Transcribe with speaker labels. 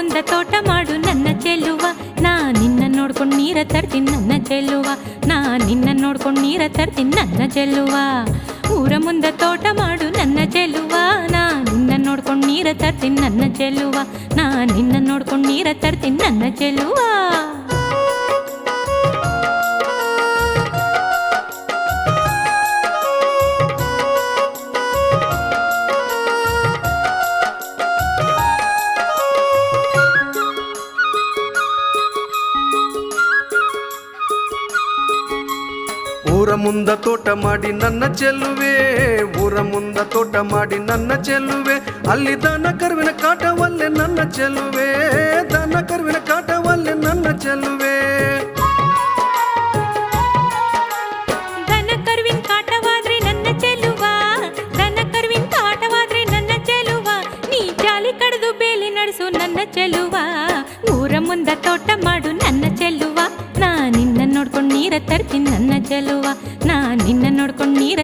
Speaker 1: ಮುಂದ ತೋಟ ಮಾಡು ನನ್ನ ಚೆಲುವ, ನಾ ನಿನ್ನ ನೋಡ್ಕೊಂಡು ನೀರ ತರ್ತೀನಿ ನನ್ನ ಚೆಲುವ, ನಾ ನಿನ್ನ ನೋಡ್ಕೊಂಡು ನೀರ ತರ್ತೀನಿ ನನ್ನ ಚೆಲುವ. ಊರ ಮುಂದ ತೋಟ ಮಾಡು ನನ್ನ ಚೆಲುವ, ನಾ ನಿನ್ನ ನೋಡ್ಕೊಂಡು ನೀರ ತರ್ತೀನಿ ನನ್ನ ಚೆಲುವ, ನಾ ನಿನ್ನ ನೋಡ್ಕೊಂಡು ನೀರ ತರ್ತೀನಿ ನನ್ನ ಚೆಲುವ.
Speaker 2: ಊರ ಮುಂದ ತೋಟ ಮಾಡಿ ನನ್ನ ಚೆಲುವೆ, ಊರ ಮುಂದ ತೋಟ ಮಾಡಿ ನನ್ನ ಚೆಲುವೆ, ಅಲ್ಲಿ ದನ ಕರುವಿನ ಕಾಟವಲ್ಲೇ ನನ್ನ ಚೆಲುವೆ, ದನ ಕರುವಿನ ಕಾಟವಲ್ಲೇ ನನ್ನ ಚೆಲುವೆ.
Speaker 1: ದನ ಕರುವಿನ ಕಾಟವಾದ್ರೆ ನನ್ನ ಚೆಲುವ, ದನ ಕರುವಿನ ಕಾಟವಾದ್ರೆ ನನ್ನ ಚೆಲುವ, ನೀ ಜಾಲಿ ಕಡ್ದು ಬೇಲಿ ನಡೆಸು ನನ್ನ ಚೆಲುವ. ಊರ ಮುಂದ ತೋಟ ಮಾಡು ನನ್ನ ಚೆಲುವ, ನಾ ನಿನ್ನ ನೋಡ್ಕೊಂಡು ನೀರ ತರ್ತೀನಿ ನನ್ನ ಚೆಲುವ, ನಾ ನಿನ್ನ ನೋಡ್ಕೊಂಡು ನೀರ